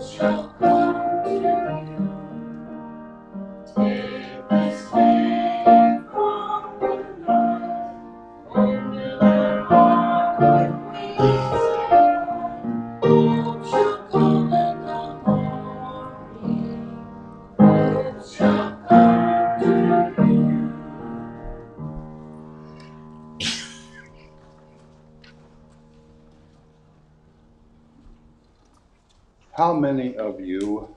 shall come to you. Take the sting from the night, open our heart with peace. Hope shall come in the morning. Hope shall come to you. How many of you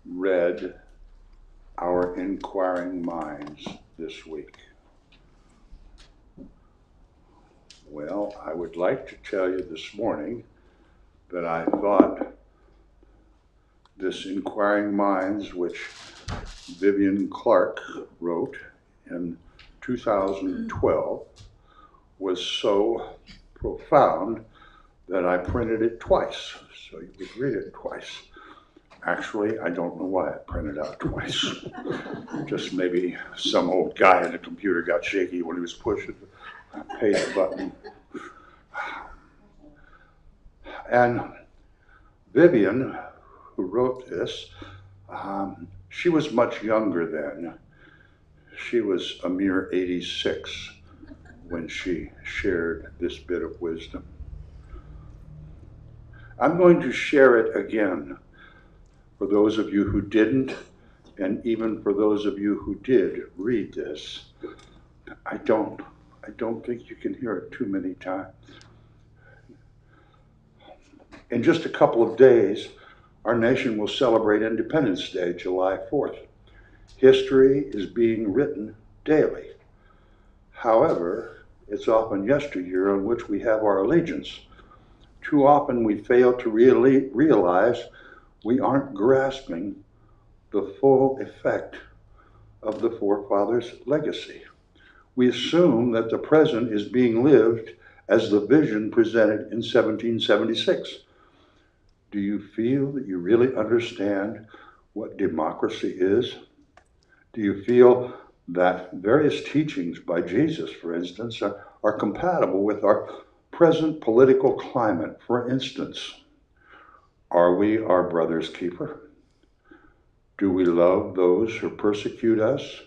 read Our Inquiring Minds this week? Well, I would like to tell you this morning that I thought this Inquiring Minds, which Vivian Clark wrote in 2012, was so profound that I printed it twice, so you could read it twice. Actually, I don't know why I printed out twice. Just maybe some old guy in the computer got shaky when he was pushing the paste button. And Vivian, who wrote this, she was much younger then. She was a mere 86 when she shared this bit of wisdom. I'm going to share it again for those of you who didn't, and even for those of you who did read this. I don't think you can hear it too many times. In just a couple of days, our nation will celebrate Independence Day, July 4th. History is being written daily. However, it's often yesteryear on which we have our allegiance. Too often we fail to realize we aren't grasping the full effect of the forefathers' legacy. We assume that the present is being lived as the vision presented in 1776. Do you feel that you really understand what democracy is? Do you feel that various teachings by Jesus, for instance, are compatible with our present political climate? For instance, are we our brother's keeper? Do we love those who persecute us?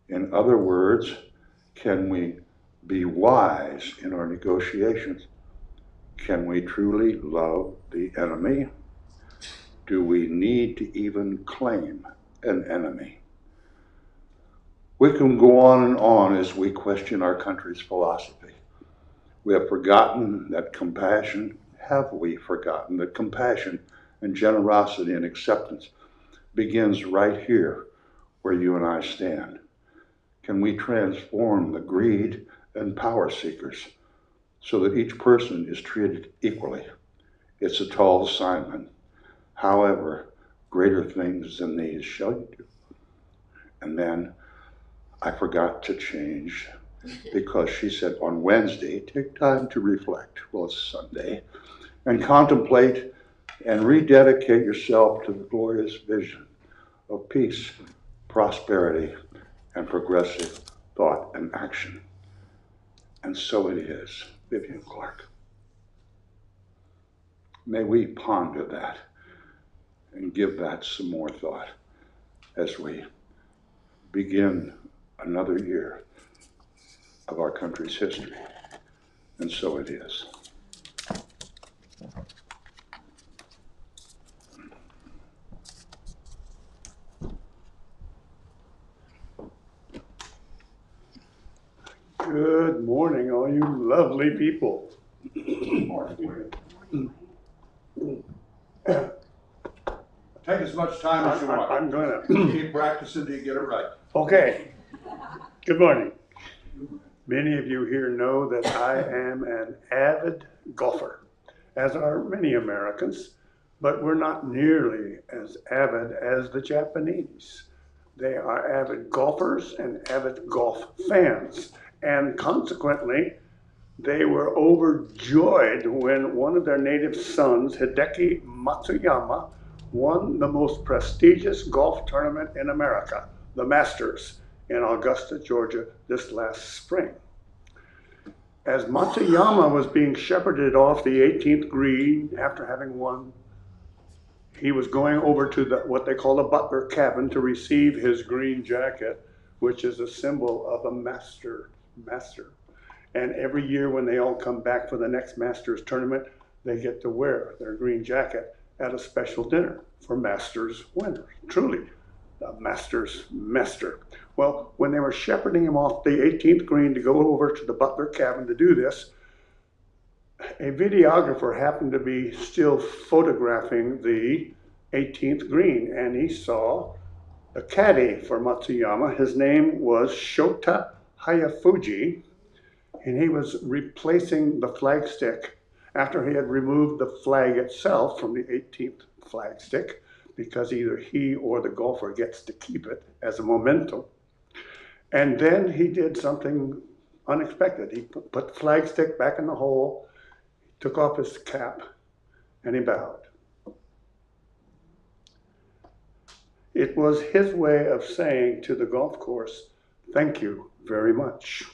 In other words, can we be wise in our negotiations? Can we truly love the enemy? Do we need to even claim an enemy? We can go on as we question our country's philosophy. We have forgotten that compassion, have we forgotten that compassion and generosity and acceptance begins right here where you and I stand? Can we transform the greed and power seekers so that each person is treated equally? It's a tall assignment. However, greater things than these shall you do. And then I forgot to change because she said on Wednesday, take time to reflect. Well, it's Sunday. And contemplate and rededicate yourself to the glorious vision of peace, prosperity, and progressive thought and action. And so it is, Vivian Clark. May we ponder that and give that some more thought as we begin another year of our country's history. And so it is. Good morning, all you lovely people. Take as much time as you want. I'm gonna. Keep practicing till you get it right. Okay. Good morning. Many of you here know that I am an avid golfer, as are many Americans, but we're not nearly as avid as the Japanese. They are avid golfers and avid golf fans, and consequently, they were overjoyed when one of their native sons, Hideki Matsuyama, won the most prestigious golf tournament in America, the Masters, in Augusta, Georgia, this last spring. As Matsuyama was being shepherded off the 18th green after having won he was going over to what they call the butler cabin to receive his green jacket, which is a symbol of a master. And every year when they all come back for the next Masters tournament, they get to wear their green jacket at a special dinner for Masters winners. Truly, the Masters master. Well, when they were shepherding him off the 18th green to go over to the butler cabin to do this, a videographer happened to be still photographing the 18th green, and he saw the caddy for Matsuyama. His name was Shota Hayafuji, and he was replacing the flagstick after he had removed the flag itself from the 18th flagstick, because either he or the golfer gets to keep it as a memento. And then he did something unexpected. He put the flagstick back in the hole, took off his cap, and he bowed. It was his way of saying to the golf course, "Thank you very much."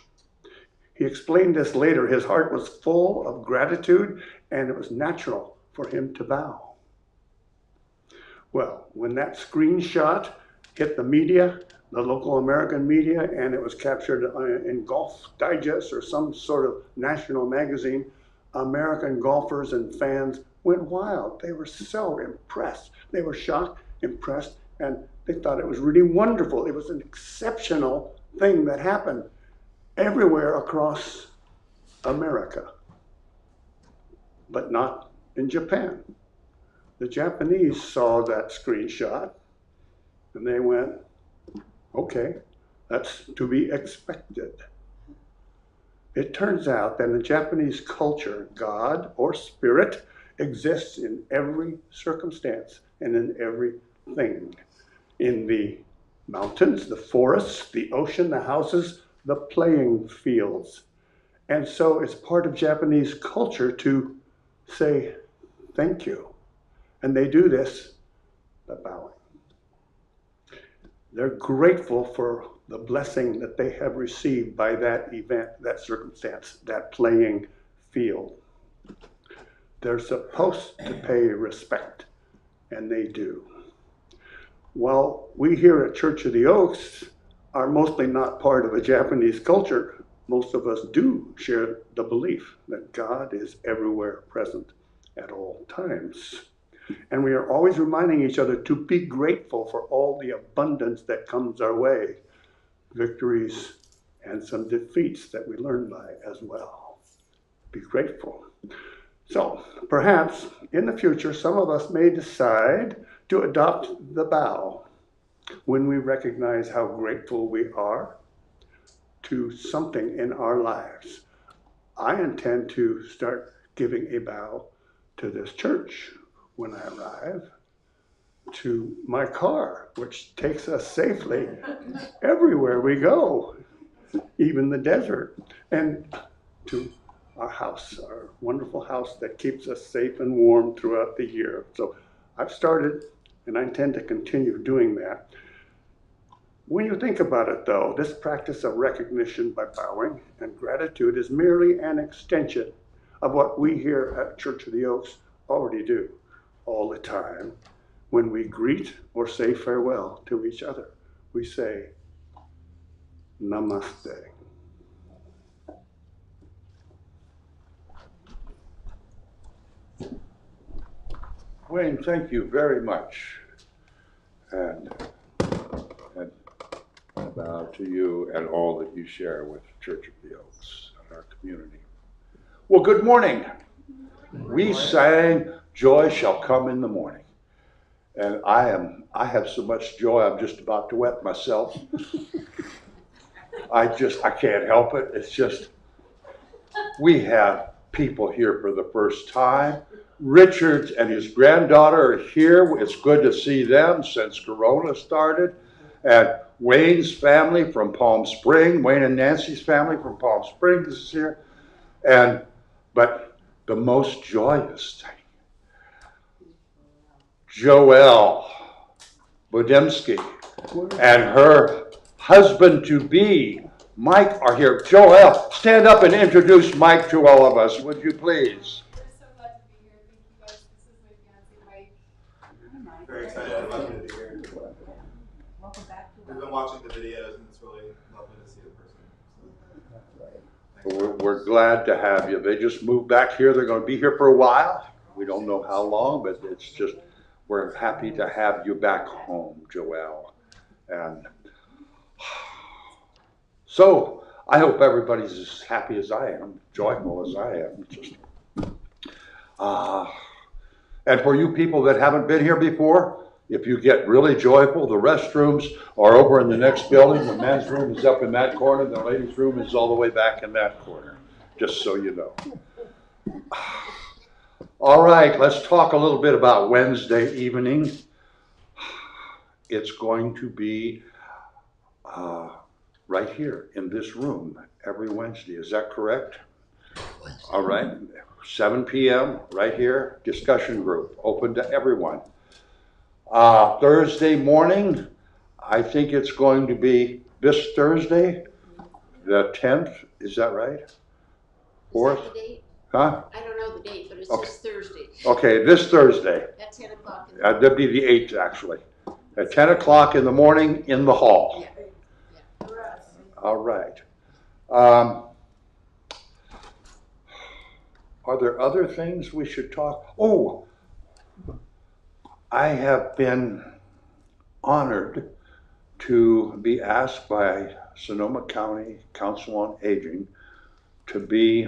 He explained this later. His heart was full of gratitude, and it was natural for him to bow. Well, when that screenshot hit the media, the local American media, and it was captured in Golf Digest or some sort of national magazine, American golfers and fans went wild. They were so impressed. They were shocked, impressed, and they thought it was really wonderful. It was an exceptional thing that happened everywhere across America, but not in Japan. The Japanese saw that screenshot and they went, okay, that's to be expected. It turns out that in the Japanese culture, God or spirit exists in every circumstance and in everything. In the mountains, the forests, the ocean, the houses, the playing fields. And so it's part of Japanese culture to say thank you. And they do this by bowing. They're grateful for the blessing that they have received by that event, that circumstance, that playing field. They're supposed to pay respect, and they do. While we here at Church of the Oaks are mostly not part of a Japanese culture, most of us do share the belief that God is everywhere present at all times. And we are always reminding each other to be grateful for all the abundance that comes our way, victories and some defeats that we learn by as well. Be grateful. So perhaps in the future, some of us may decide to adopt the bow when we recognize how grateful we are to something in our lives. I intend to start giving a bow to this church when I arrive, to my car, which takes us safely everywhere we go, even the desert, and to our house, our wonderful house that keeps us safe and warm throughout the year. So I've started, and I intend to continue doing that. When you think about it, though, this practice of recognition by bowing and gratitude is merely an extension of what we here at Church of the Oaks already do all the time. When we greet or say farewell to each other, we say, Namaste. Wayne, thank you very much. And I bow to you and all that you share with Church of the Oaks and our community. Well, good morning. We sang Joy Shall Come in the Morning. And I have so much joy, I'm just about to wet myself. I can't help it. It's just, we have people here for the first time. Richard and his granddaughter are here. It's good to see them since Corona started. And Wayne's family from Palm Springs, Wayne and Nancy's family from Palm Springs is here. But the most joyous thing, Joelle Budemski and her husband-to-be, Mike, are here. Joelle, stand up and introduce Mike to all of us, would you please? We're so glad to be here. Thank you guys. This is my fiance, Mike. Very excited. I'm lucky to be here. Welcome back to We've been watching the videos, and it's really lovely to see the person. We're glad to have you. They just moved back here. They're going to be here for a while. We don't know how long, but it's just, we're happy to have you back home, Joelle. And so I hope everybody's as happy as I am, joyful as I am. Just, and for you people that haven't been here before, if you get really joyful, the restrooms are over in the next building. The men's room is up in that corner. The ladies' room is all the way back in that corner, just so you know. All right, let's talk a little bit about Wednesday evening. It's going to be right here in this room every Wednesday. Is that correct? All right, 7 p.m. right here, discussion group, open to everyone. Thursday morning, I think it's going to be this Thursday, the 10th, is that right? Fourth? Is that the date? Huh? I don't know the date, but it's Okay. this Thursday Okay, this Thursday. at 10 o'clock. That'd be the 8th, actually. At 10 o'clock in the morning in the hall. Yeah. All right. Are there other things we should talk? Oh, I have been honored to be asked by Sonoma County Council on Aging to be,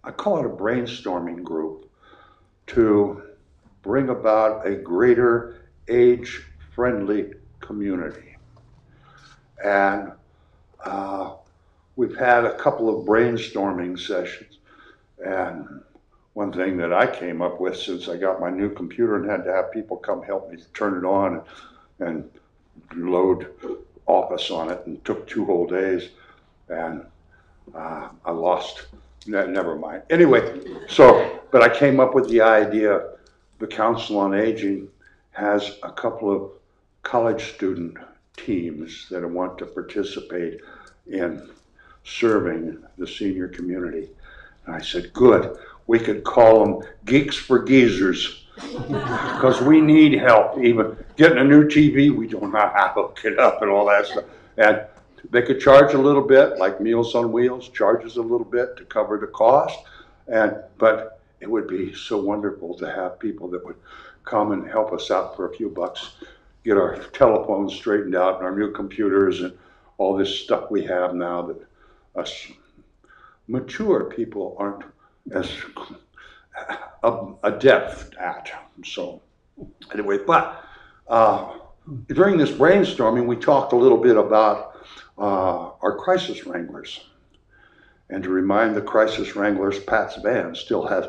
I call it a brainstorming group, to bring about a greater age-friendly community. And we've had a couple of brainstorming sessions. And one thing that I came up with, since I got my new computer and had to have people come help me turn it on and load Office on it, and took 2 whole days, and I lost, never mind. Anyway, but I came up with the idea, the Council on Aging has a couple of college student teams that want to participate in serving the senior community. And I said, good, we could call them Geeks for Geezers, because we need help. Even getting a new TV, we don't know how to hook it up and all that stuff. And they could charge a little bit, like Meals on Wheels charges a little bit to cover the cost. But it would be so wonderful to have people that would come and help us out for a few bucks, get our telephones straightened out and our new computers and all this stuff we have now that us mature people aren't as adept at. So anyway, but during this brainstorming, we talked a little bit about our crisis wranglers. And to remind the crisis wranglers, Pat's van still has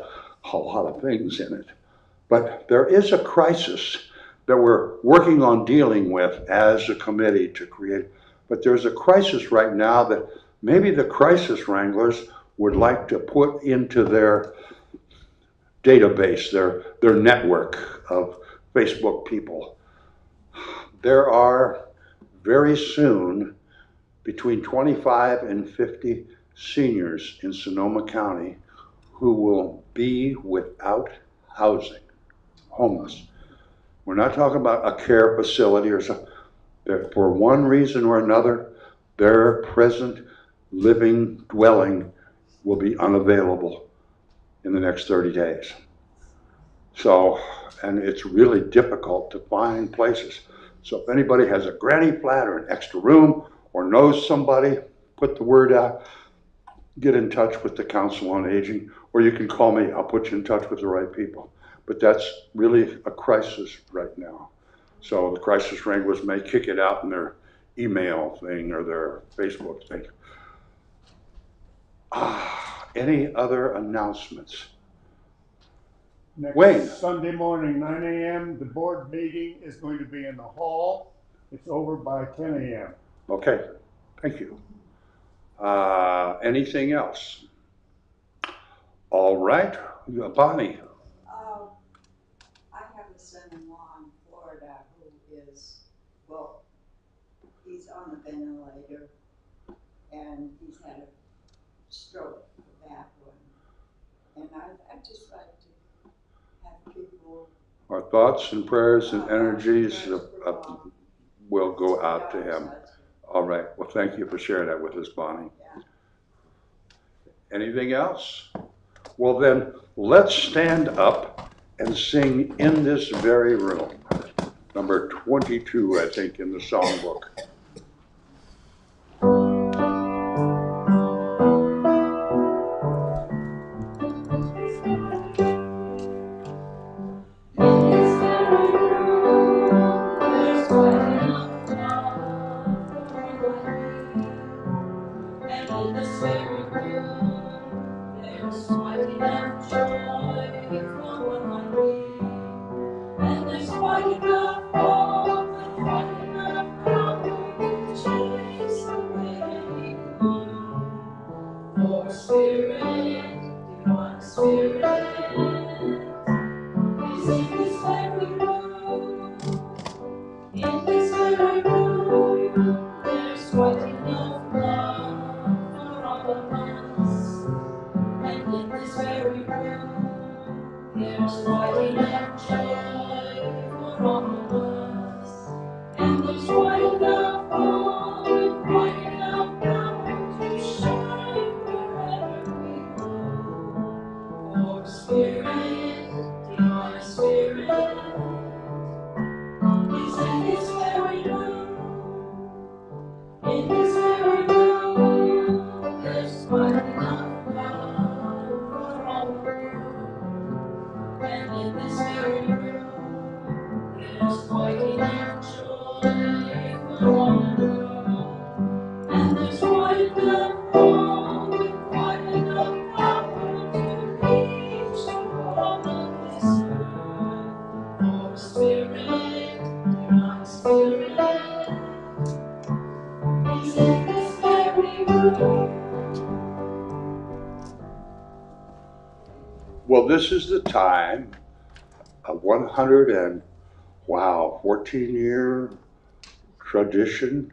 a lot of things in it. But there is a crisis that we're working on dealing with as a committee to create. But there's a crisis right now that maybe the crisis wranglers would like to put into their database, their network of Facebook people. There are very soon between 25 and 50 seniors in Sonoma County who will be without housing, homeless. We're not talking about a care facility or something. For one reason or another, their present living dwelling will be unavailable in the next 30 days. So, and it's really difficult to find places. So if anybody has a granny flat or an extra room or knows somebody, put the word out, get in touch with the Council on Aging, or you can call me, I'll put you in touch with the right people. But that's really a crisis right now. So the crisis wranglers may kick it out in their email thing or their Facebook thing. Any other announcements? Next Wayne. Sunday morning, 9 a.m., the board meeting is going to be in the hall. It's over by 10 a.m. Okay, thank you. Anything else? All right, Bonnie. I have a son-in-law in Florida who is, well, he's on a ventilator and he's had a stroke, a bad one. And I'd just like to have people Our thoughts and prayers and energies will go out to him. All right. Well, thank you for sharing that with us, Bonnie. Anything else? Well, then, let's stand up and sing In This Very Room. Number 22, I think, in the songbook. Well, this is the time, a 14-year tradition.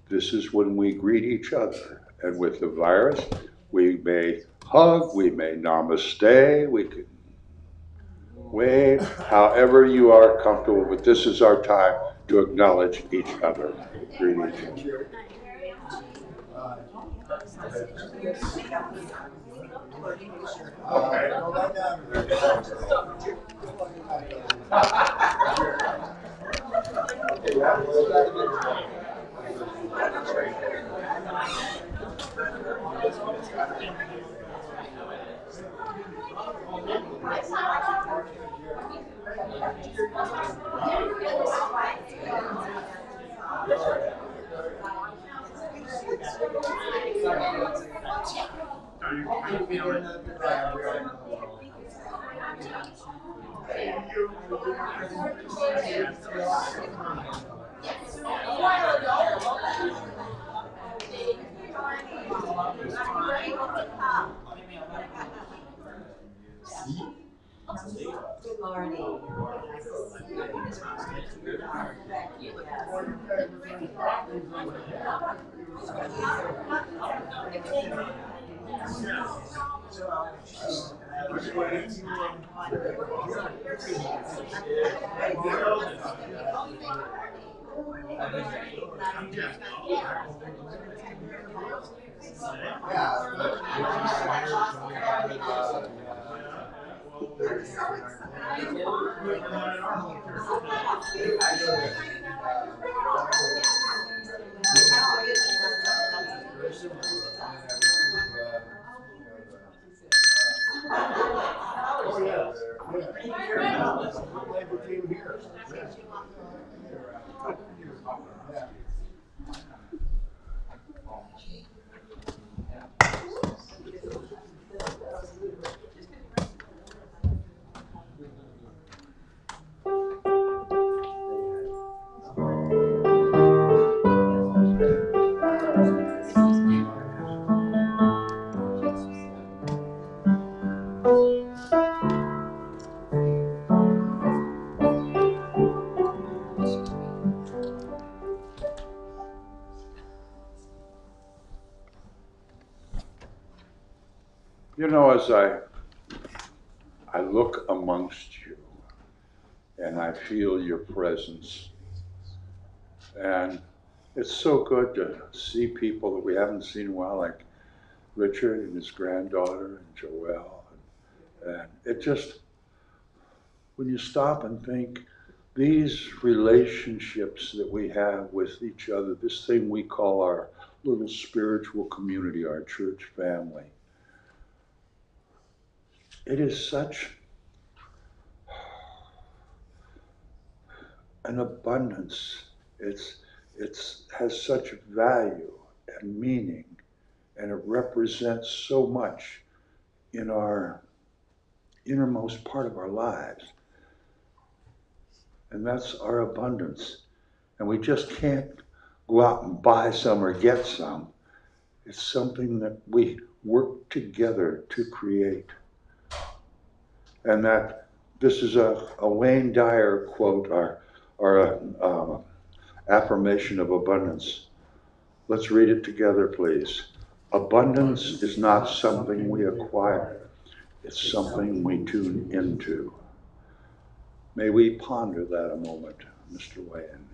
This is when we greet each other. And with the virus, we may hug, we may namaste, we can wave, however you are comfortable, but this is our time to acknowledge each other, greet each other. Good morning. You know, as I look amongst you, and I feel your presence. And it's so good to see people that we haven't seen in a while, like Richard and his granddaughter and Joelle. And it just, when you stop and think, these relationships that we have with each other, this thing we call our little spiritual community, our church family, it is such an abundance. It has such value and meaning, and it represents so much in our innermost part of our lives. And that's our abundance. And we just can't go out and buy some or get some. It's something that we work together to create. And that this is a Wayne Dyer quote, our affirmation of abundance. Let's read it together, please. Abundance is not something we acquire. It's something we tune into. May we ponder that a moment, Mr. Wayne.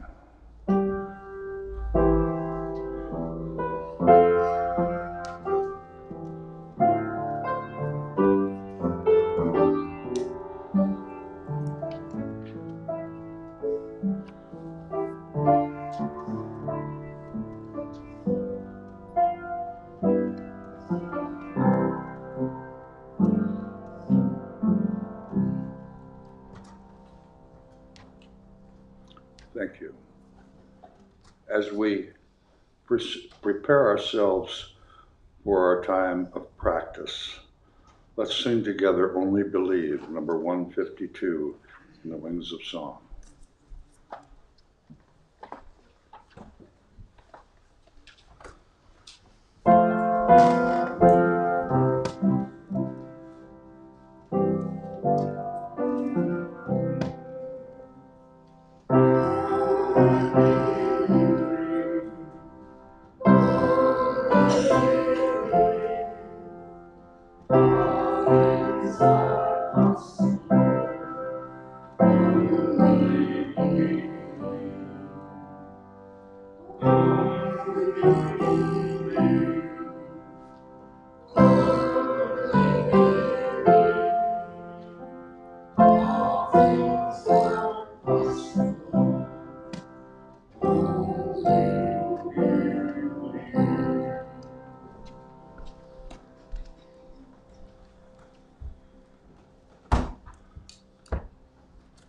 Thank you. As we prepare ourselves for our time of practice, let's sing together Only Believe, number 152 in the Wings of Song.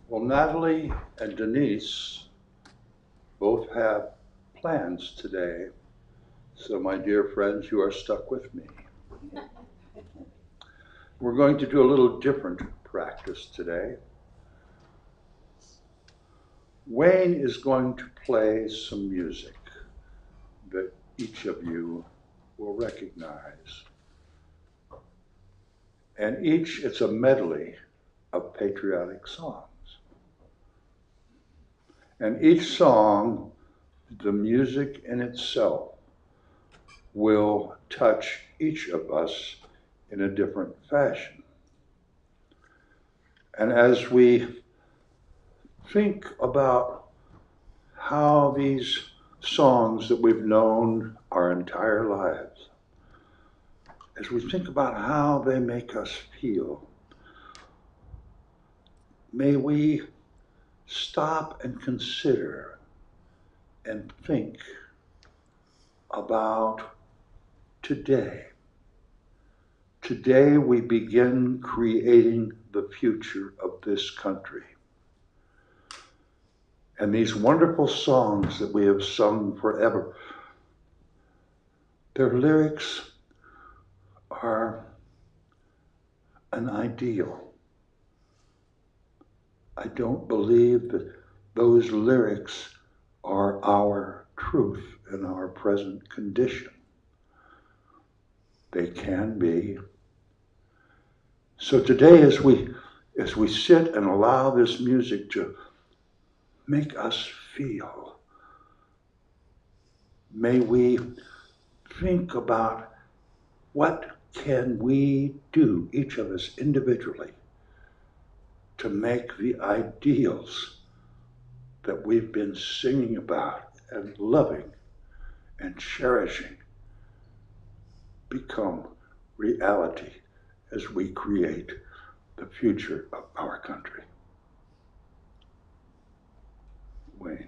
Well, Natalie and Denise both have plans today, so my dear friends, you are stuck with me. We're going to do a little different practice today. Wayne is going to play some music that each of you will recognize. And it's a medley of patriotic songs. And each song, the music in itself, will touch each of us in a different fashion. And as we think about how these songs that we've known our entire lives, as we think about how they make us feel, may we stop and consider and think about today. Today we begin creating the future of this country. And these wonderful songs that we have sung forever, their lyrics are an ideal. I don't believe that those lyrics are our truth in our present condition. They can be. So today, as we sit and allow this music to make us feel, may we think about what can we do, each of us individually, to make the ideals that we've been singing about and loving and cherishing become reality as we create the future of our country. Wayne.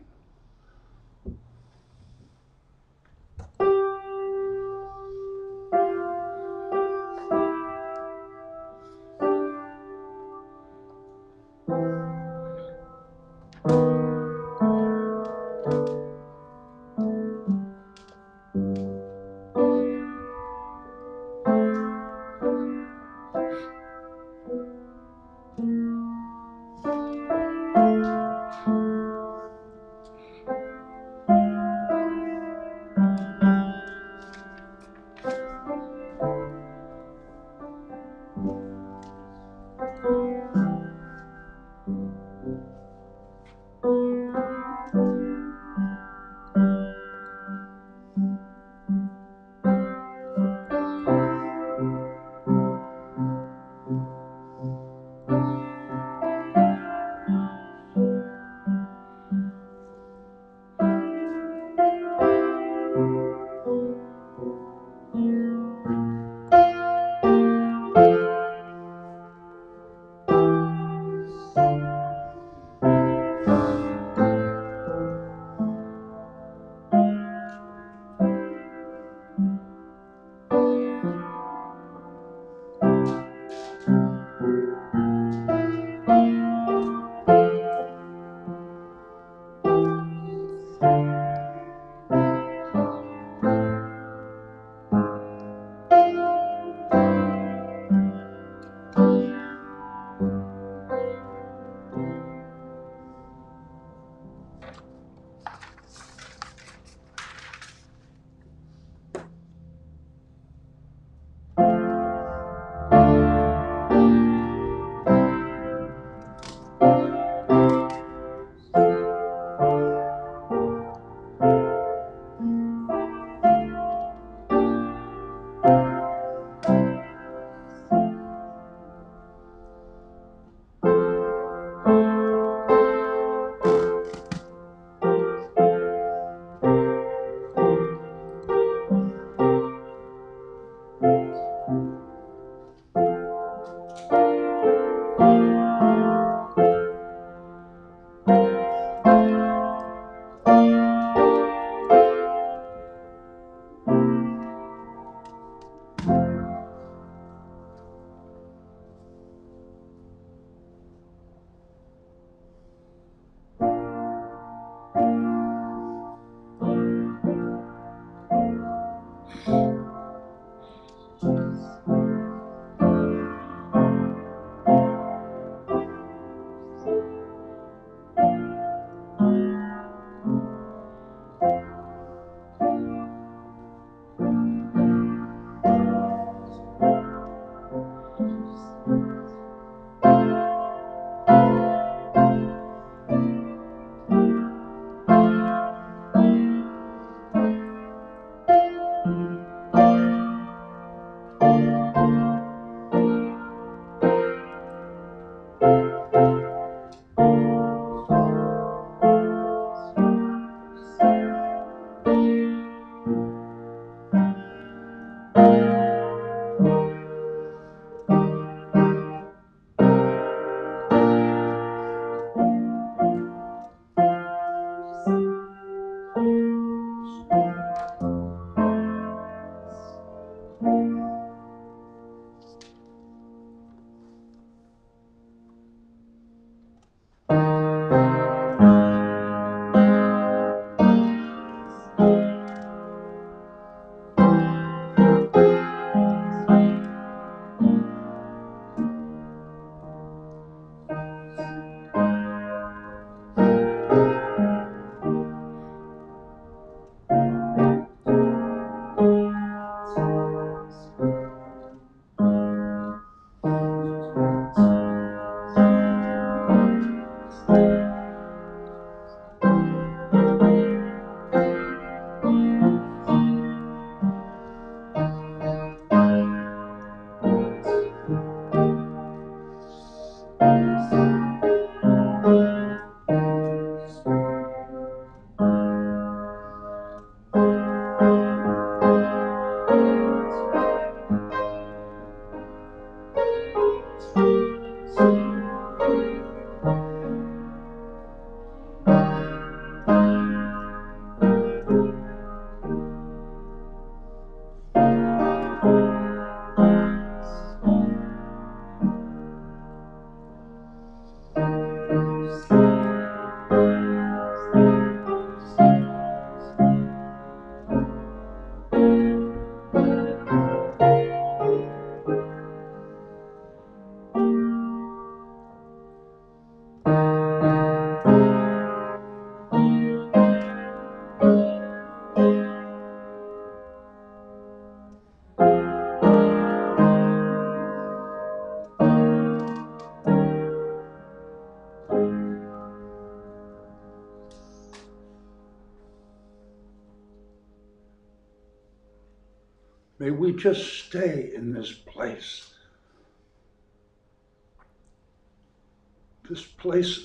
May we just stay in this place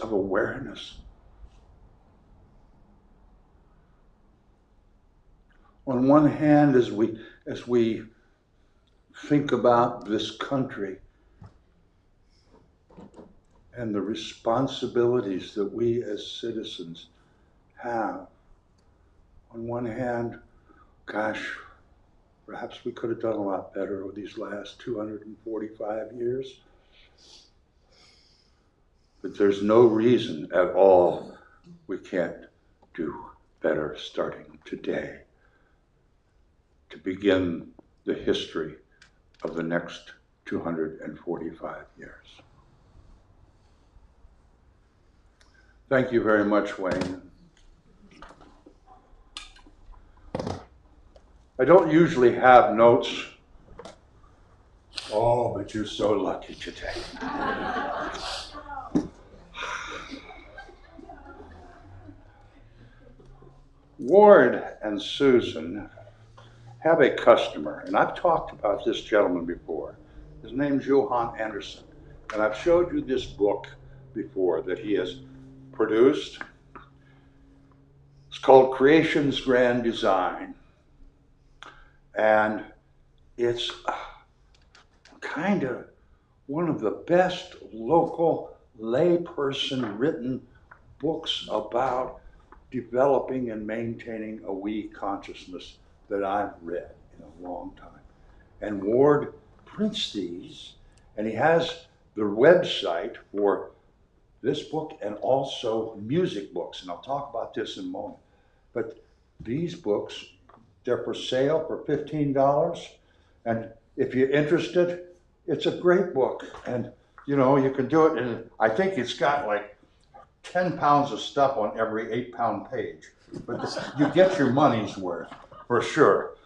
of awareness. On one hand, as we think about this country and the responsibilities that we as citizens have, on one hand, gosh, perhaps we could have done a lot better over these last 245 years. But there's no reason at all we can't do better starting today to begin the history of the next 245 years. Thank you very much, Wayne. I don't usually have notes. Oh, but you're so lucky today. Ward and Susan have a customer, and I've talked about this gentleman before. His name's Johan Anderson, and I've showed you this book before that he has produced. It's called Creation's Grand Design, and it's kind of one of the best local layperson written books about developing and maintaining a we consciousness that I've read in a long time. And Ward prints these, and he has the website for this book and also music books, and I'll talk about this in a moment. But these books, they're for sale for $15, and if you're interested, it's a great book, and you know, you can do it, and I think it's got like 10 pounds of stuff on every 8-pound page, but you get your money's worth for sure.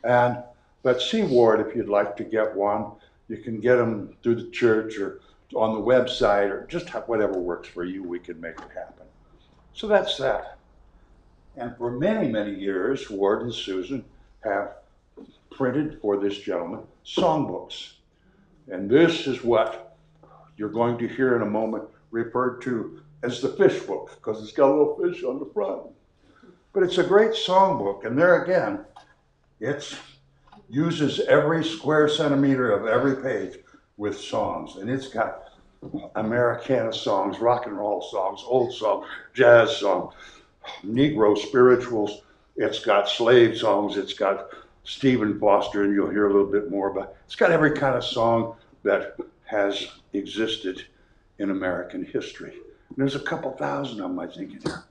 But see Ward if you'd like to get one. You can get them through the church or on the website, or just whatever works for you. We can make it happen. So that's that. And for many, many years, Ward and Susan have printed for this gentleman songbooks. And this is what you're going to hear in a moment referred to as the fish book, because it's got a little fish on the front. But it's a great songbook, and there again, it uses every square centimeter of every page with songs, and it's got Americana songs, rock and roll songs, old songs, jazz songs, Negro spirituals. It's got slave songs, it's got Stephen Foster, and you'll hear a little bit more about it. It's got every kind of song that has existed in American history. And there's a couple thousand of them, I think, in here.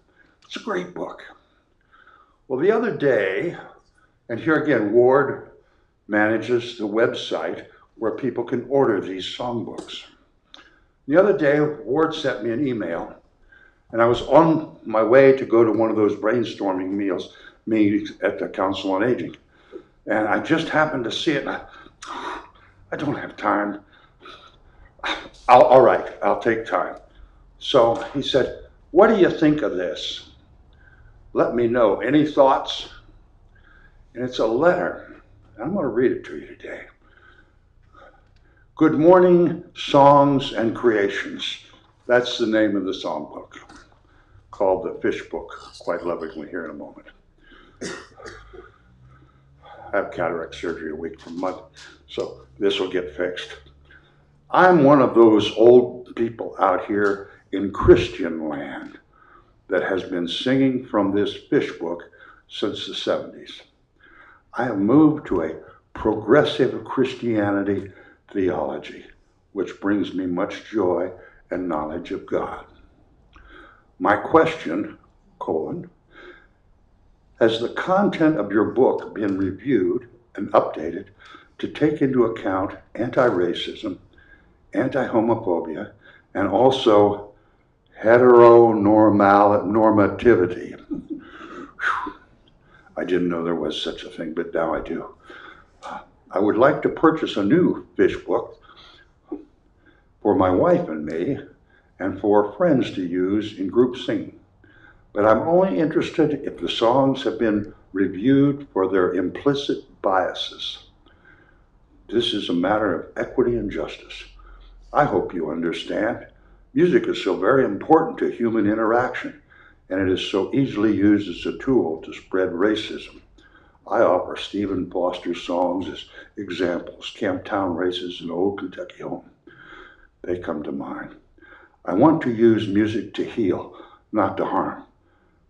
It's a great book. Well, the other day, and here again, Ward manages the website where people can order these songbooks. The other day, Ward sent me an email, and I was on my way to go to one of those brainstorming meetings at the Council on Aging. And I just happened to see it, and I don't have time. All right, I'll take time. So he said, what do you think of this? Let me know. Any thoughts? And it's a letter. I'm going to read it to you today. Good Morning, Songs and Creations. That's the name of the songbook, called The Fish Book. Quite lovingly here in a moment. I have cataract surgery a week from Monday, so this will get fixed. I'm one of those old people out here in Christian land that has been singing from this fish book since the 70s. I have moved to a progressive Christianity theology, which brings me much joy and knowledge of God. My question, has the content of your book been reviewed and updated to take into account anti-racism, anti-homophobia, and also heteronormativity? I didn't know there was such a thing, but now I do. I would like to purchase a new fish book for my wife and me, and for friends to use in group singing. But I'm only interested if the songs have been reviewed for their implicit biases. This is a matter of equity and justice. I hope you understand. Music is so very important to human interaction, and it is so easily used as a tool to spread racism. I offer Stephen Foster's songs as examples, Camptown Races and Old Kentucky Home. They come to mind. I want to use music to heal, not to harm.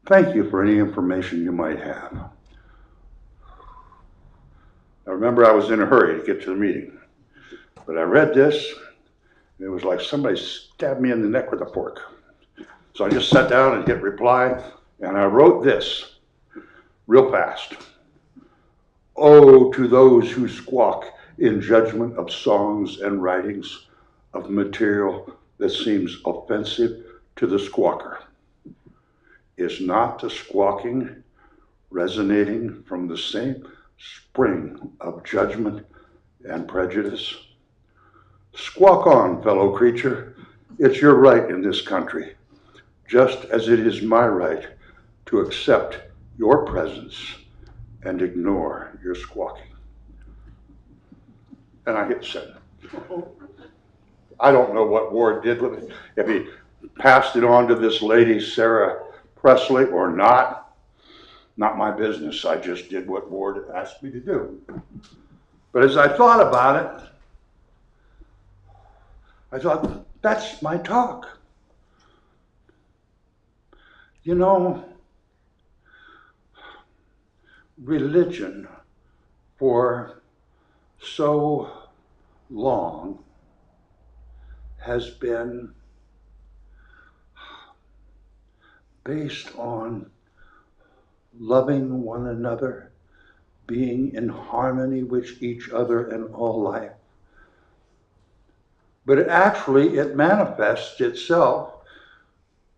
Thank you for any information you might have. Now remember, I was in a hurry to get to the meeting, but I read this, and it was like somebody stabbed me in the neck with a fork. So I just sat down and hit reply, and I wrote this real fast. Oh, to those who squawk in judgment of songs and writings, of material that seems offensive to the squawker. Is not the squawking resonating from the same spring of judgment and prejudice? Squawk on, fellow creature. It's your right in this country, just as it is my right to accept your presence and ignore your squawking. And I hit send. I don't know what Ward did with it, if he passed it on to this lady, Sarah Presley, or not. Not my business. I just did what Ward asked me to do. But as I thought about it, I thought, that's my talk. You know, religion for so long has been based on loving one another, being in harmony with each other and all life. But it manifests itself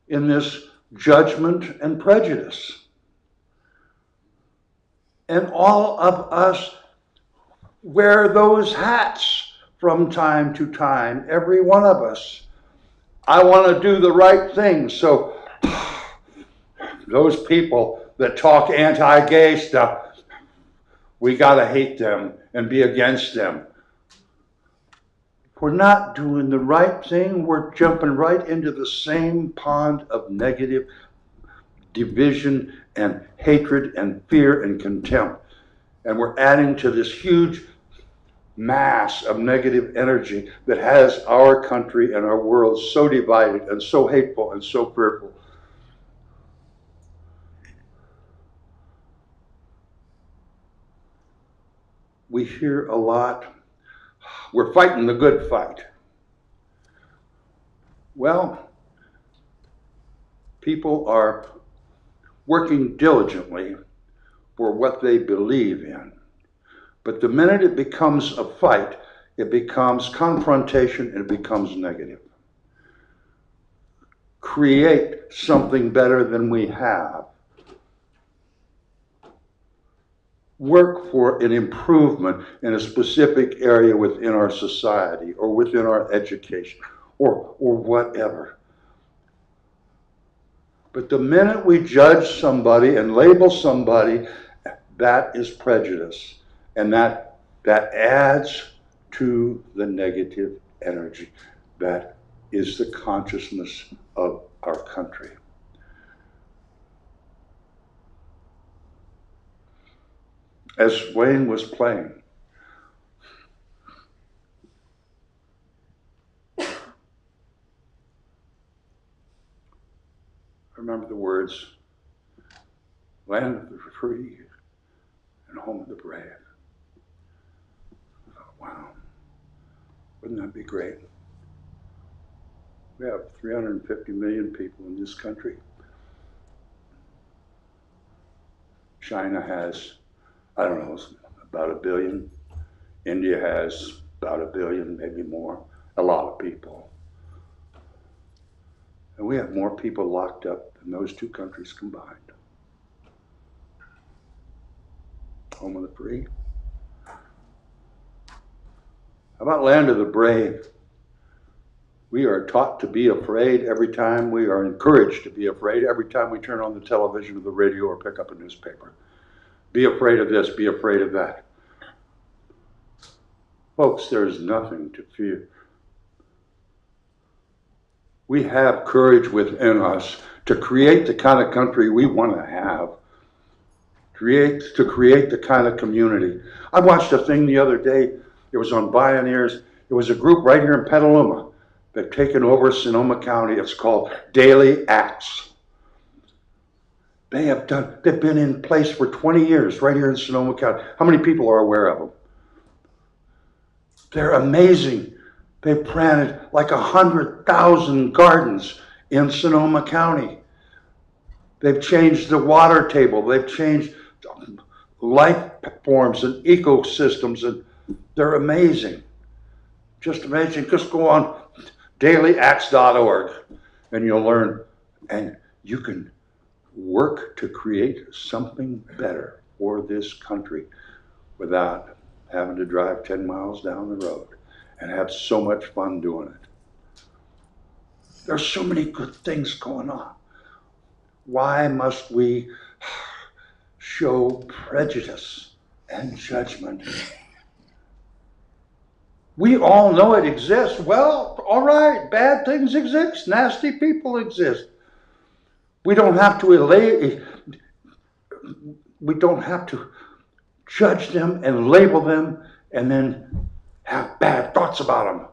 in this judgment and prejudice. And all of us wear those hats from time to time, every one of us. I want to do the right thing, so those people that talk anti-gay stuff, we got to hate them and be against them. If we're not doing the right thing, we're jumping right into the same pond of negative division and hatred and fear and contempt. And we're adding to this huge mass of negative energy that has our country and our world so divided and so hateful and so fearful. We hear a lot, we're fighting the good fight. Well, people are working diligently for what they believe in. But the minute it becomes a fight, it becomes confrontation and it becomes negative. Create something better than we have. Work for an improvement in a specific area within our society or within our education or whatever. But the minute we judge somebody and label somebody, that is prejudice. And that adds to the negative energy that is the consciousness of our country. As Wayne was playing, I remember the words, land of the free and home of the brave. Wow, wouldn't that be great? We have 350 million people in this country. China has, I don't know, about 1 billion. India has about 1 billion, maybe more. A lot of people. And we have more people locked up than those two countries combined. Home of the free. How about land of the brave? We are taught to be afraid every time. We are encouraged to be afraid every time we turn on the television or the radio or pick up a newspaper. Be afraid of this, be afraid of that. Folks, there's nothing to fear. We have courage within us to create the kind of country we want to have, to create the kind of community. I watched a thing the other day. It was on Bioneers. It was a group right here in Petaluma. They've taken over Sonoma County. It's called Daily Acts. They've been in place for 20 years right here in Sonoma County. How many people are aware of them? They're amazing. They've planted like 100,000 gardens in Sonoma County. They've changed the water table. They've changed life forms and ecosystems, and they're amazing. Just amazing. Just go on dailyacts.org and you'll learn, and you can work to create something better for this country without having to drive 10 miles down the road and have so much fun doing it. There's so many good things going on. Why must we show prejudice and judgment? We all know it exists. Well, all right, bad things exist, nasty people exist. We don't have to judge them and label them and then have bad thoughts about them,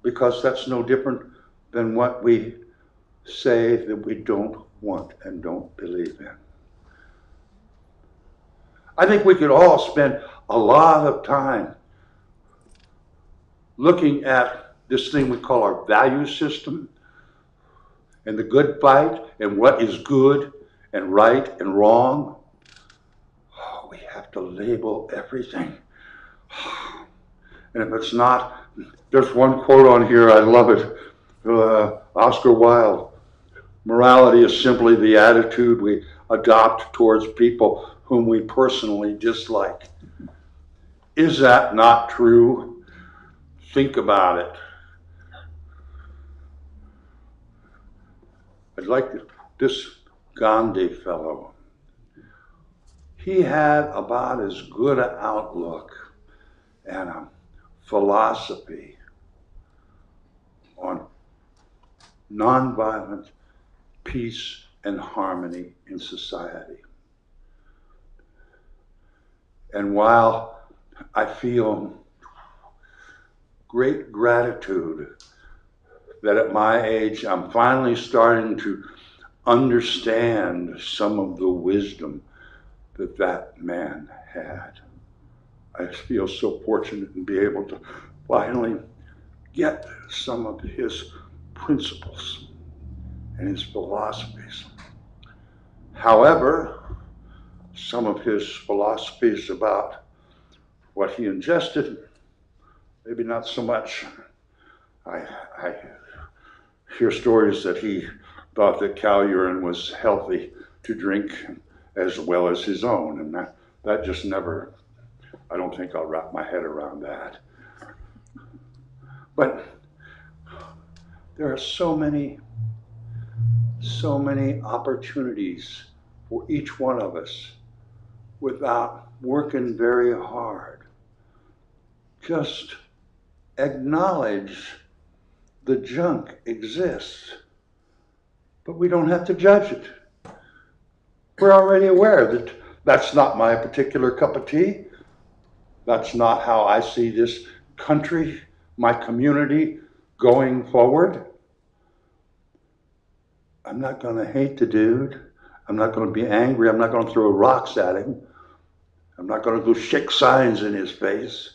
because that's no different than what we say that we don't want and don't believe in. I think we could all spend a lot of time looking at this thing we call our value system and the good fight and what is good and right and wrong. Oh, we have to label everything. And if it's not, there's one quote on here, I love it. Oscar Wilde. Morality is simply the attitude we adopt towards people whom we personally dislike. Is that not true? Think about it. I'd like this Gandhi fellow. He had about as good an outlook and a philosophy on nonviolent peace and harmony in society. And while I feel great gratitude that at my age I'm finally starting to understand some of the wisdom that that man had, I feel so fortunate in being able to finally get some of his principles and his philosophies. However, some of his philosophies about what he ingested, maybe not so much. I hear stories that he thought that cow urine was healthy to drink as well as his own, and that just never, I don't think I'll wrap my head around that. But there are so many opportunities for each one of us without working very hard. Just acknowledge the junk exists, but we don't have to judge it. We're already aware that that's not my particular cup of tea. That's not how I see this country, my community going forward. I'm not going to hate the dude. I'm not going to be angry. I'm not going to throw rocks at him. I'm not going to go shake signs in his face.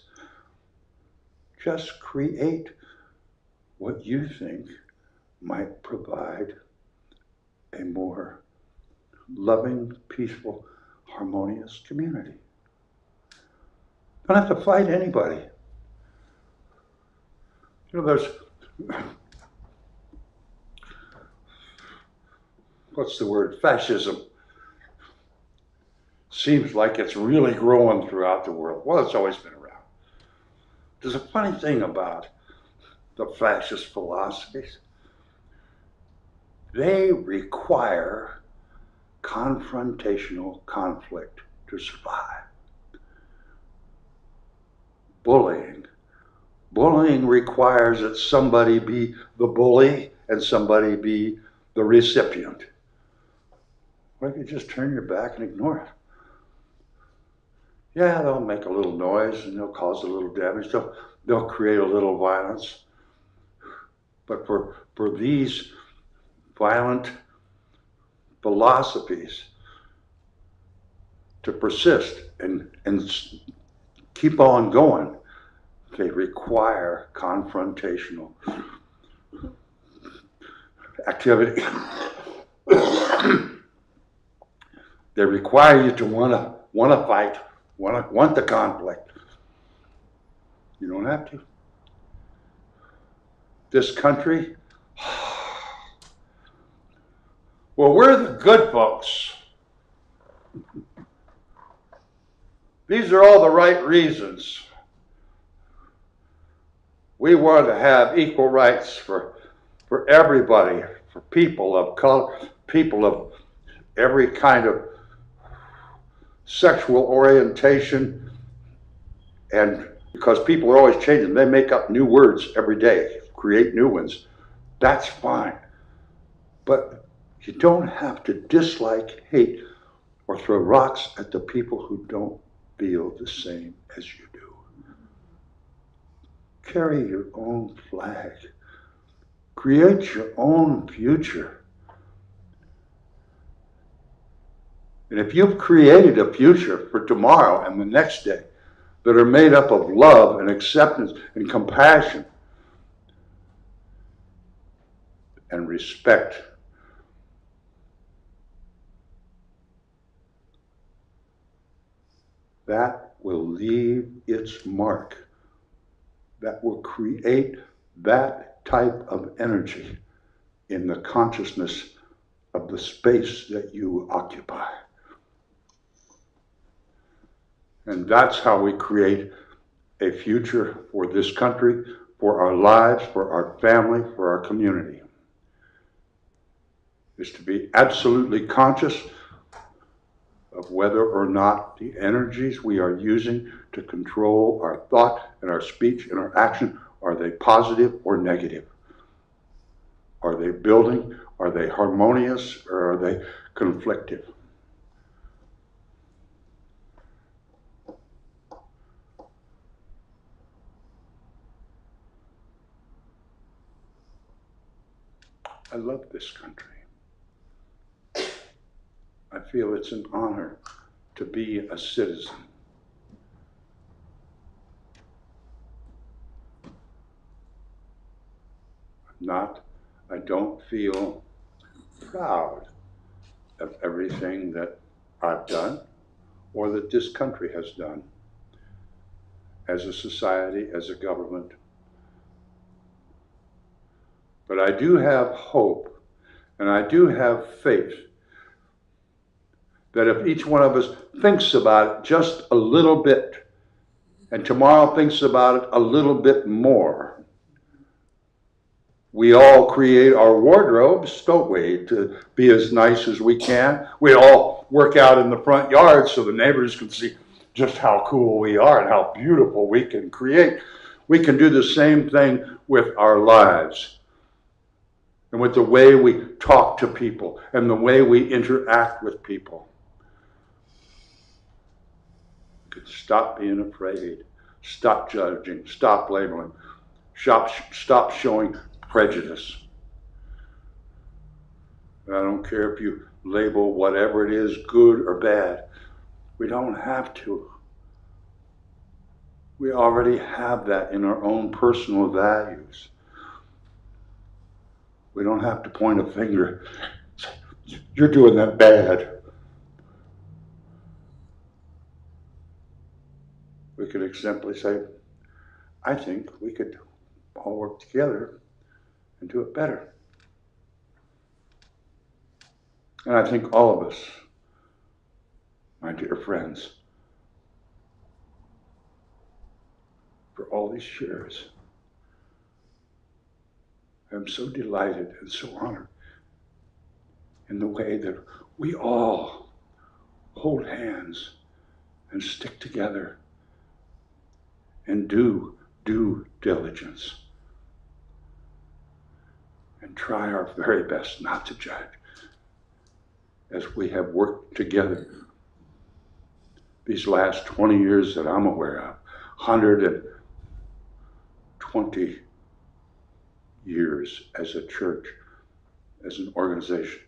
Just create what you think might provide a more loving, peaceful, harmonious community. Don't have to fight anybody. You know, there's, what's the word? Fascism. Seems like it's really growing throughout the world. Well, it's always been around. There's a funny thing about the fascist philosophies. They require confrontational conflict to survive. bullying. Bullying requires that somebody be the bully and somebody be the recipient. Or you just turn your back and ignore it. Yeah, they'll make a little noise and they'll cause a little damage. They'll create a little violence. But for these violent philosophies to persist and keep on going, they require confrontational activity. They require you to want to fight, want the conflict. You don't have to. This country, well, we're the good folks. These are all the right reasons. We want to have equal rights for everybody, for people of color, people of every kind of sexual orientation, and because people are always changing, they make up new words every day, create new ones. That's fine. But you don't have to dislike, hate, or throw rocks at the people who don't feel the same as you do. Carry your own flag. Create your own future. And if you've created a future for tomorrow and the next day that are made up of love and acceptance and compassion and respect, that will leave its mark. That will create that type of energy in the consciousness of the space that you occupy. And that's how we create a future for this country, for our lives, for our family, for our community. Is to be absolutely conscious of whether or not the energies we are using to control our thought and our speech and our action, are they positive or negative? Are they building? Are they harmonious? Or are they conflictive? I love this country. I feel it's an honor to be a citizen. I don't feel proud of everything that I've done or that this country has done as a society, as a government. But I do have hope and I do have faith that if each one of us thinks about it just a little bit, and tomorrow thinks about it a little bit more, we all create our wardrobes, don't we, to be as nice as we can. We all work out in the front yard so the neighbors can see just how cool we are and how beautiful we can create. We can do the same thing with our lives and with the way we talk to people and the way we interact with people. We could stop being afraid, stop judging, stop labeling, stop showing prejudice. And I don't care if you label whatever it is good or bad. We don't have to. We already have that in our own personal values. We don't have to point a finger. You're doing that bad. We could simply say, I think we could all work together and do it better. And I think all of us, my dear friends, for all these years, I'm so delighted and so honored in the way that we all hold hands and stick together and do due diligence and try our very best not to judge as we have worked together these last 20 years that I'm aware of, 120 years as a church, as an organization,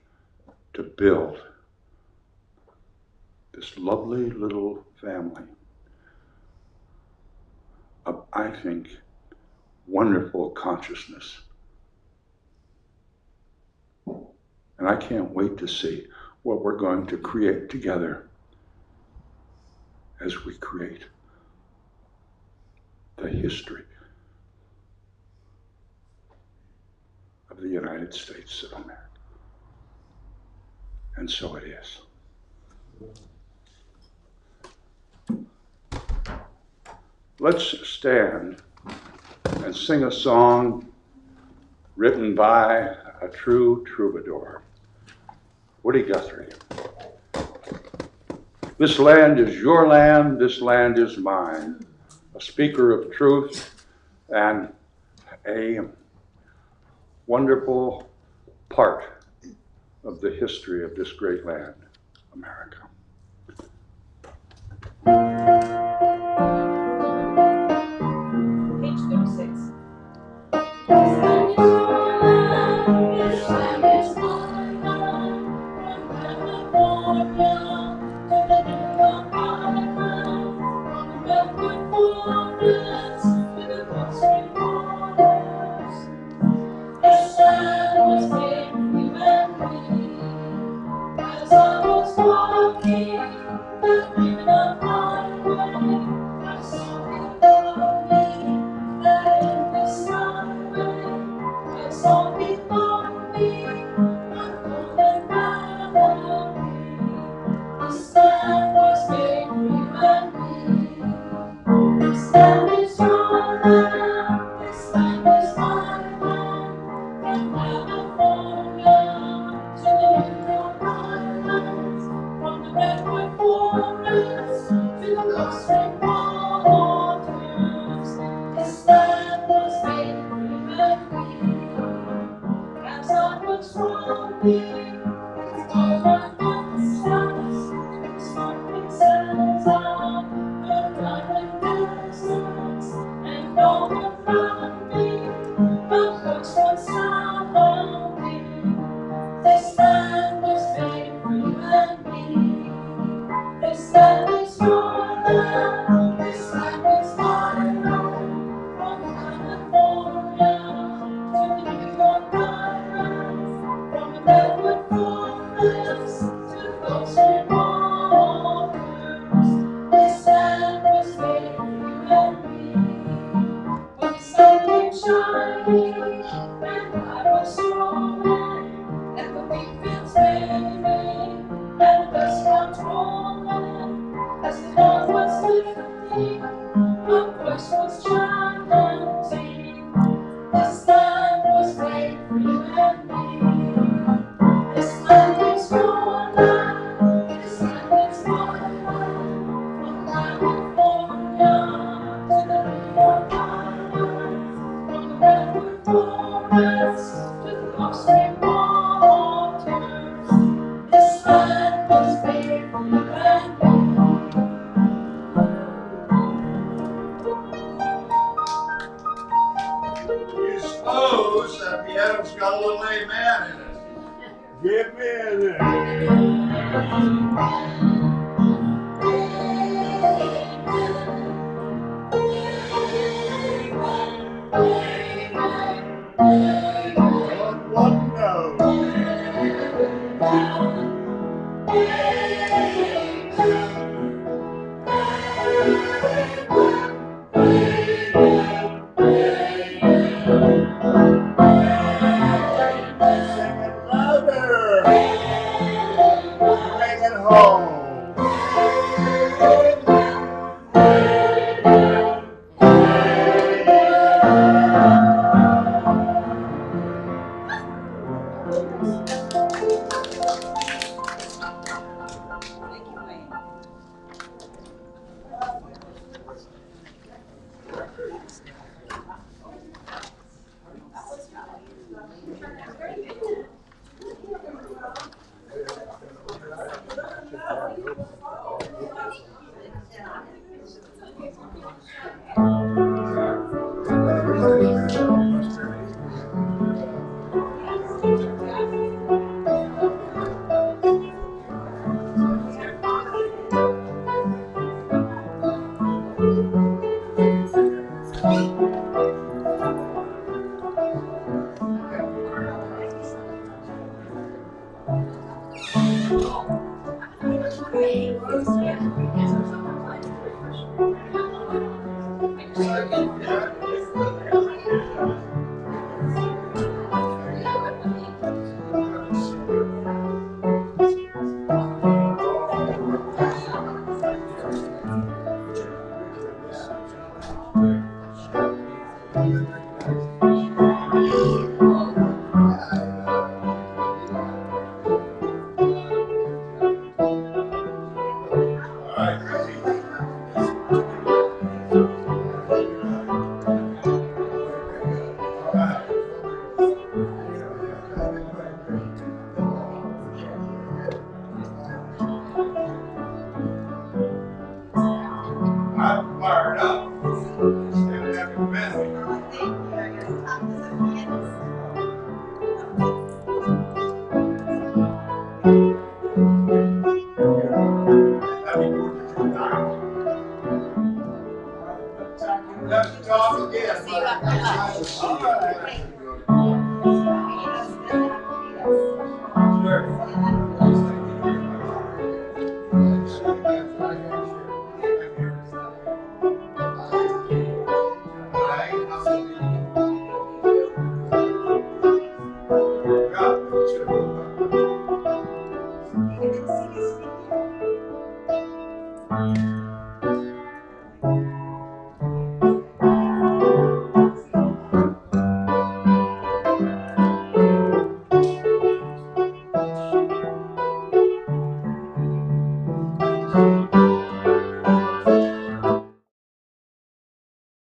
to build this lovely little family of, I think, wonderful consciousness. And I can't wait to see what we're going to create together as we create the history of the United States of America. And so it is. Let's stand and sing a song written by a true troubadour, Woody Guthrie. This land is your land, this land is mine. A speaker of truth and a wonderful part of the history of this great land, America. Page 36. I'm fired up. Standing after the message. Happy 4th of July. Let's talk again. See you after lunch. All right. Sure.